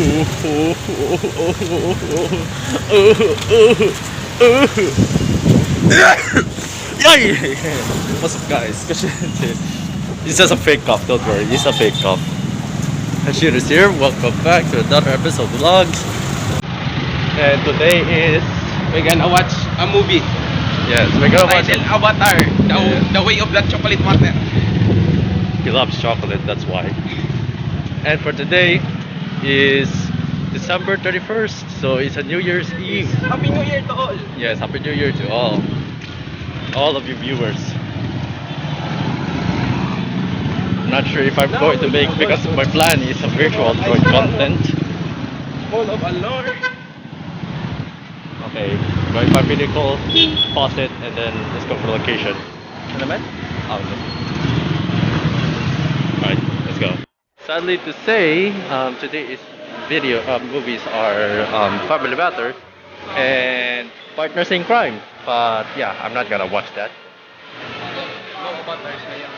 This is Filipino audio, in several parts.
What's up, guys? It's just a fake cough, don't worry, it's a fake cough. Ashir is here, welcome back to another episode of Vlogs. And today is... We're gonna watch a movie. Yes, we're gonna watch Titled Avatar, the Way of the Chocolate Water. He loves chocolate, that's why. And for today is December 31st, so it's a New Year's Eve. Happy New Year to all. Yes, Happy New Year to all of you viewers. I'm not sure if I'm going to make, because my plan is a virtual content. Full of allure. Okay, going by vehicle, pause it, and then let's go for the location. Ano naman? Okay. Alright, let's go. Sadly to say, today's movies are Family Matter and Partners in Crime. But yeah, I'm not gonna watch that. No, Avatars na yan.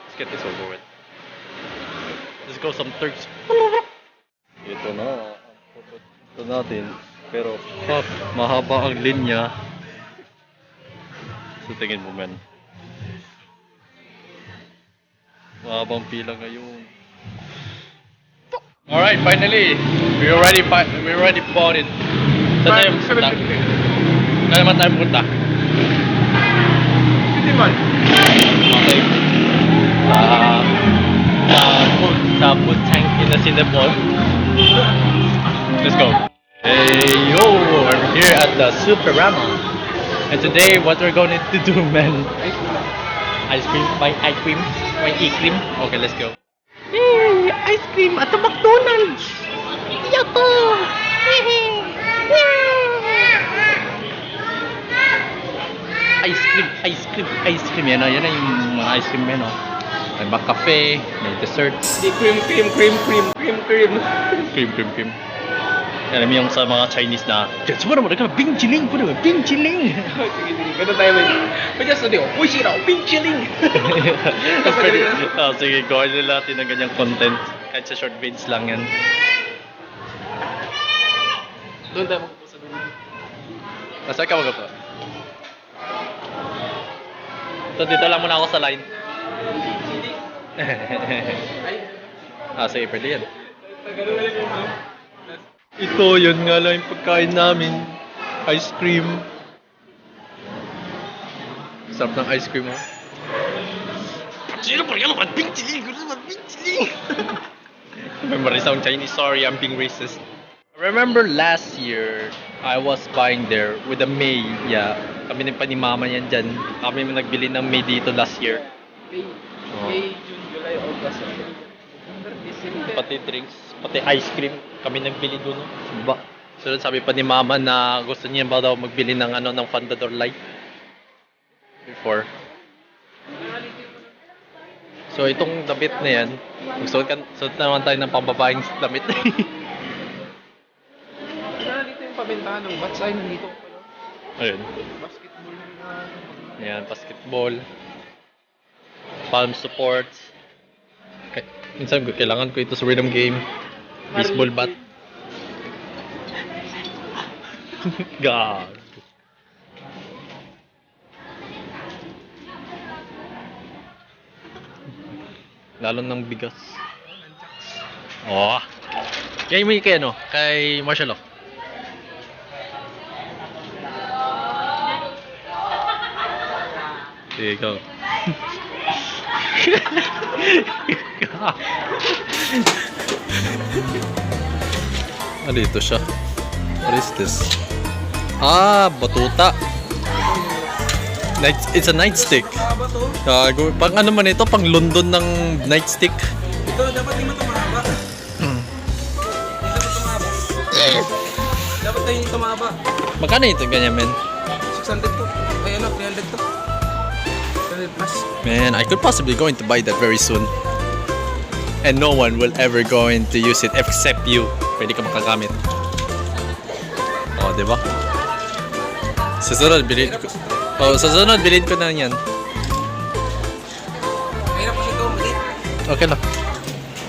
Let's get this over with. Let's go some Turks. Ito na. Ito natin. Pero fuck, mahaba ang linya. So tingin mo, man. Mahabang pila ngayon. Alright, finally, we already bought it. Saan naman tayo punta? Hindi man. Okay. Sa food tank in the Cinepol. Let's go. Hey yo, we're here at the Superama. And today, what we're going to do, man? Ice cream? Buy ice cream? Buy e-cream? Okay, let's go. Yay! Ice cream at the McDonald's! Yoko! Ice cream. Yan na yung mga ice cream yan, no? May cafe, may dessert. Cream. Alam mo yung sa mga Chinese na, "Siguro mo na Bing Chiling! Bing Chiling!" Ganun tayo man. Pwede sa diyo, uy siraw, Bing Chiling! Sige, gawin nila natin ng ganyang content. Kahit sa short videos lang yan. Doon tayo magpupo sa dulo. Nasaan ka magapa? So dito lang muna ako sa line. Sige, pwede yan. Ito, yun nga lang yung pagkain namin. Ice cream. Sarap ng ice cream, oh. Sino pa yan naman? Bing Chiling! Remember isang Chinese, sorry, I'm being racist. Remember last year, I was buying there with a May. Yeah, kami pa ni Mama yan dyan. Kami nagbili ng May dito last year. May, June, July, August, September, December. Pati drinks, pati ice cream, kami nagbili doon. Ba? So sabi pa ni Mama na gusto niya ba daw magbili ng ng Fundador Light before. So itong damit na yan, suot naman tayo ng pambabaeng damit. Dito yung pabentahan ng Batsay, nandito ko pala. Ayun. Basketball na. Ayan, basketball. Palm supports. Minsan kailangan ko ito sa rhythm game. Baseball bat. God. Lalo ng bigas. Oh. Kaya mo kay kay Marshall. There you go. Dito siya. What is this? Batuta. It's a nightstick. Pang ano man ito, pang London ng nightstick. Ito, dapat hindi mo ito mahaba. Dapat tayo ito mahaba. Magkano ito ganyan, men? 600 to. Ay 300 to. 300 plus. Man, I could possibly going to buy that very soon. And no one will ever going to use it except you. Pwede ka makagamit. Oh, di ba? Susunod, bilhin ko. Bilhin ko na yan. Mahirap kasi ito, maliit. Okay lang.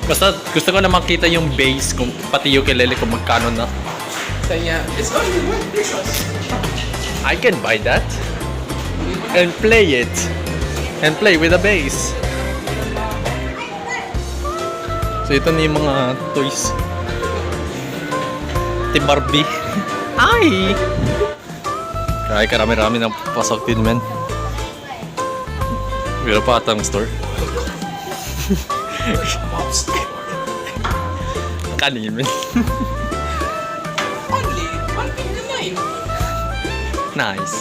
Basta gusto ko na makita yung base kung pati ukulele kung magkano na. Sabi niya, it's only 1 pesos. I can buy that and play it and play with the bass. So ito na yung mga toys. Team Barbie. Ay! Ay, karami-rami ng pasok din, men. Meron pa atang store. Kanin, men. Only 159. Nice.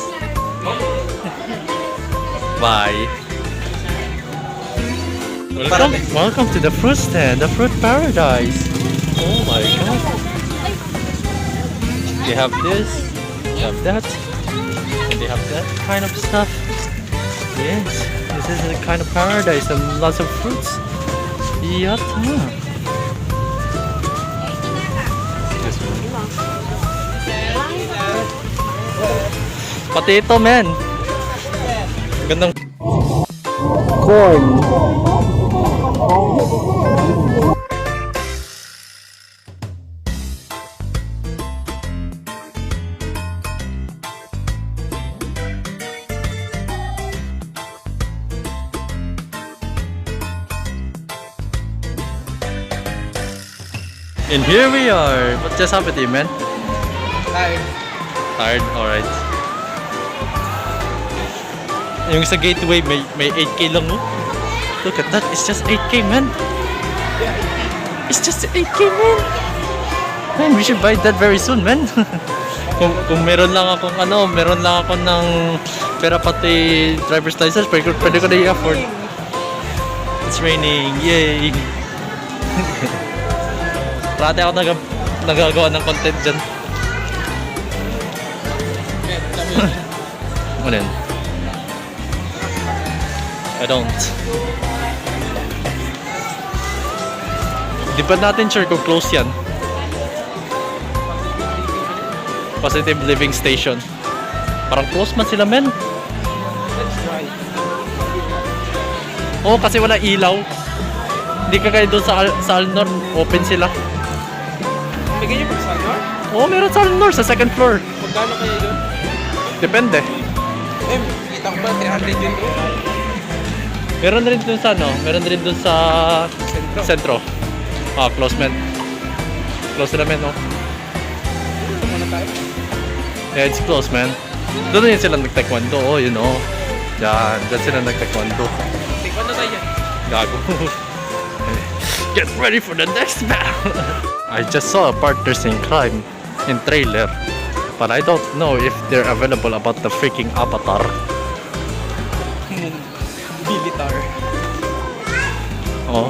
Bye. Welcome to the fruit stand, the fruit paradise. Oh my god. They have this, they have that, and they have that kind of stuff. Yes, this is a kind of paradise and lots of fruits. Yata. This one. Pati ito, man. Gandang corn. And here we are. What just happened to you, man? Live. Tired? Alright. Yung sa gateway, may 8K lang, no? Look at that. It's just 8K, man. It's just 8K, man. Man, we should buy that very soon, man. kung meron lang akong meron lang ako ng pera pati driver's license, pwede ko na i-afford. It's raining. Yay! Parati ako nagagawa ng content dyan. Ano yun? I don't. Di ba natin sure kung close yan? Positive Living Station. Parang close man sila, men. Let's try. Oo, kasi wala ilaw. Hindi ka kayo doon sa Alnor. Open sila. Bigyan niyo pa sa Alnor? Oo, meron sa Alnor sa second floor. Magkano kayo doon? Depende. Kita ko ba 300 yun doon? Meron rin doon sa meron rin doon sa sentro. Ah, close man. Close sila, men, no? Ito muna tayo. Yeah, it's close, man. Doon rin sila nag-taekwondo, oh, you know. Diyan sila nag-taekwondo. Take one na tayo yan. Gago. Get ready for the next battle! I just saw a Partners in Crime in trailer, but I don't know if they're available about the freaking Avatar. Militar. Oh.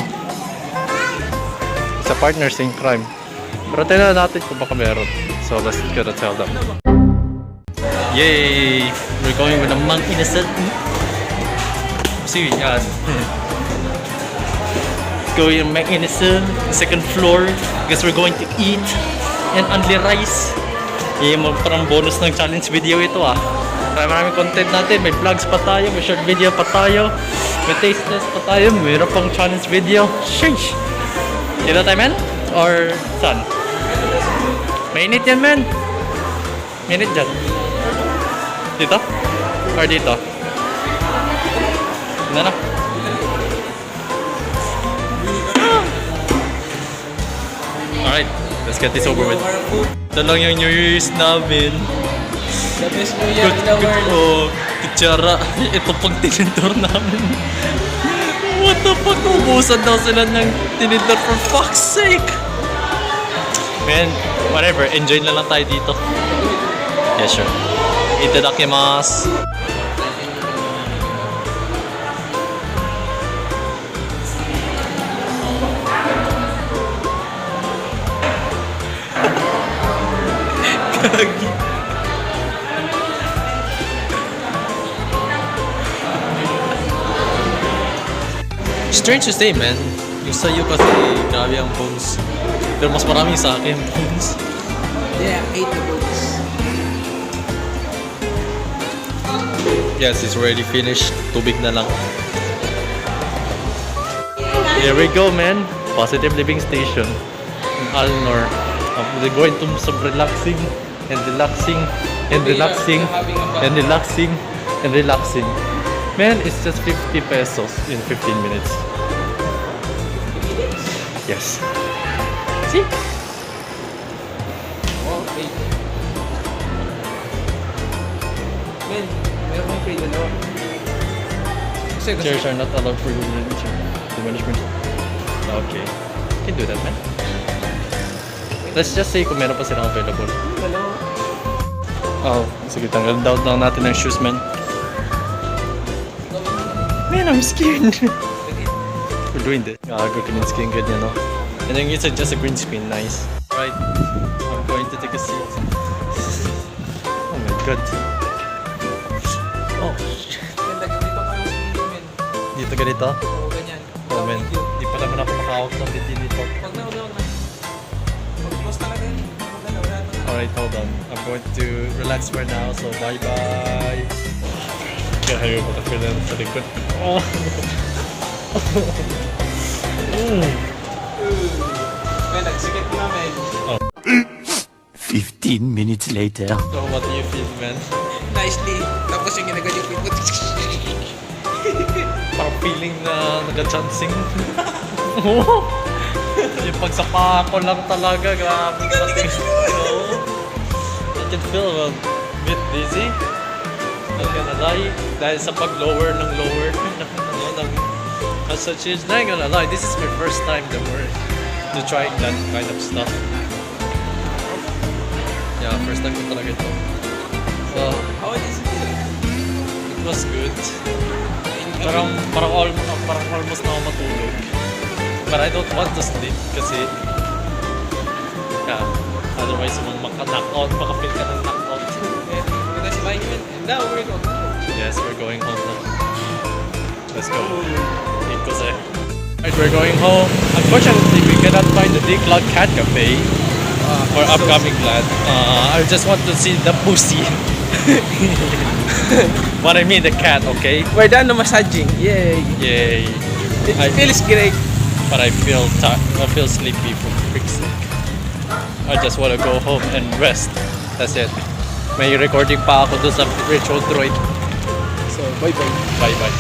Sa Partners in Crime. Pero tingnan natin kung baka meron. So let's gonna tell them. Yay! We're going with a Mang Innocent. See, yan. Going Mang Innocent, second floor. Guess we're going to eat and only rice. Yung parang bonus ng challenge video ito, ah. Maraming content natin. May vlogs pa tayo, may short video pa tayo, may taste test pa tayo, mayroon pang challenge video. Sheesh! Dito tayo, men? Or saan? Mainit yan, men. Mainit dyan. Dito? Or dito? Ano na? Alright, let's get this over with. Ito lang yung New Year's namin. The best New Year in the world. Oh, kutsara. Ito pang tinidor namin. What the fuck? Ubusan daw sila ng tinidor for fuck's sake. Man, whatever. Enjoy na lang tayo dito. Yeah, sure. Itadakimasu. Gagi. Strange to say, man. Yung sa'yo kasi, grabe ang bones. Pero mas marami sa akin, bones. Yeah, 8 books. Yes, it's already finished. Tubig na lang. Here we go, man. Positive Living Station in Alnor. They're going to some relaxing and relaxing and relaxing and relaxing and relaxing. Man, it's just 50 pesos in 15 minutes. Yes. See? Okay. Men, meron kang pay dalawa. Kasi Chairs are not allowed for the management. Okay. Can do that, man. Let's just say kung meron pa silang available. dalawa. Oh, sige, tanggal down lang natin ng shoes, man. Man, I'm scared. We're doing this. Green screen, good, you know. And then it's just a green screen, nice. Right, I'm going to take a seat. Oh my god. Oh, shit. Men, dito pa yung video, men. Dito ganito? Oo, ganyan. Oh man, di pa naman ako makahawak ng video dito. Wag na. Mag-post talaga yun. Wala na. Alright, hold on. I'm going to relax for now, so bye-bye. Kaya kayo ko na-feel na sa likod. Oh. Men, nagsikip na, men. 15 minutes later. So what do you feel, man? Nicely. Tapos yung ginagalit ko. Parang feeling na nag-chancing. Yung pagsapa ko lang talaga, grabe natin. I can feel a bit dizzy. Not gonna lie. Dahil sa pag-lower ng lower ng passages. Not gonna lie, this is my first time that we're to try that kind of stuff. Yeah, first time ko talaga ito. So, How is it? it was good. Parang almost na ako matulog. But I don't want to sleep kasi otherwise maka-knockout, maka-feel ka ng knockout. That's my men. And now we're going. Yes, we're going home now. Let's go. Eat kasi. Alright, we're going home. Unfortunately, we cannot find the D-Cloud Cat Cafe for upcoming plan. I just want to see the pussy. What I mean, the cat, okay? We're done the massaging. Yay. Yay. It I- feels great. But I feel sleepy for freak's sake. I just want to go home and rest. That's it. May recording pa ako doon sa virtual droid. So, bye-bye. Bye-bye.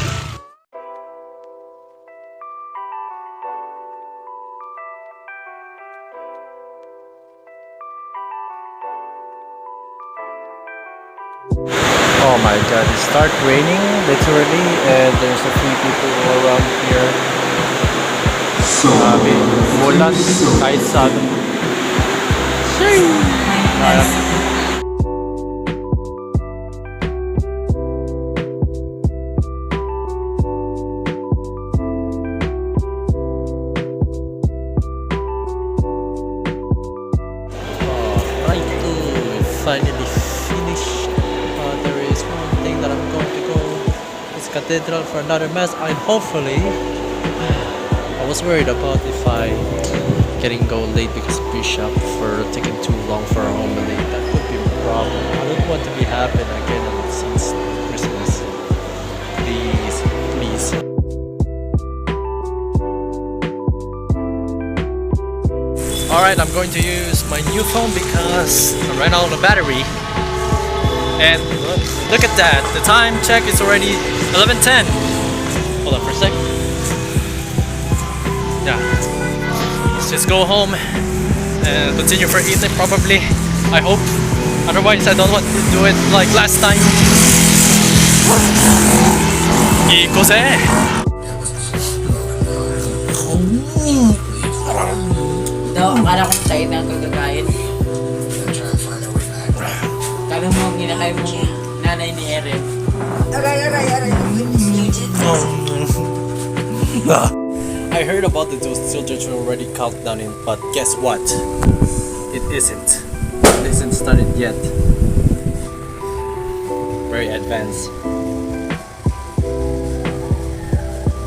Oh my god, it started raining literally and there's a few people around here. Grabe, mulan kahit saan. Right, finally finished. There is one thing that I'm going to go. It's cathedral for another mass, and hopefully, I was worried about if I getting go late because bishop for taking too long for a homily. That would be a problem. I don't want to be happening again since Christmas. Please, please. Alright, I'm going to use my new phone because I ran out of battery. And look at that, the time check is already 11:10. Hold on for a sec. Yeah. Let's just go home and continue for eating probably. I hope. Otherwise I don't want to do it like last time. Ikose! No, akala ko tayo na ang gagakain. Kala mo, ginakay mo nanay ni Eren. I heard about the those children already countdown in, but guess what? It isn't. It isn't started yet. Very advanced.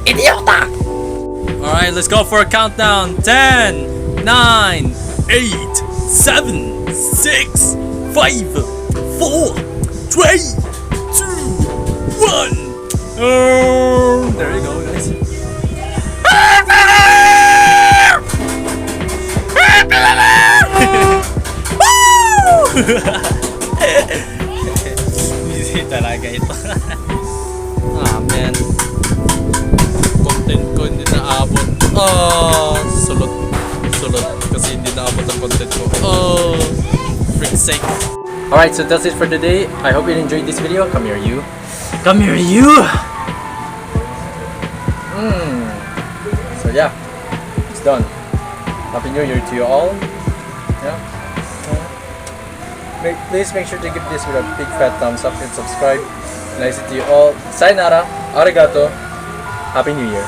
Idiota! Alright, let's go for a countdown. 10, 9, 8, 7, 6, 5, 4, 3, 2, 1. Oh, there you go, guys. Busy talaga ito. Ah, man. Content ko hindi naabot. Sulot. Kasi hindi naabot ang content ko. Freak sake. Alright, so that's it for today. I hope you enjoyed this video. Come here, you. Come here, you! So yeah, it's done. Happy New Year to you all. Yeah. Please make sure to give this with a big fat thumbs up and subscribe. And I say to you all, sayonara, arigato, Happy New Year.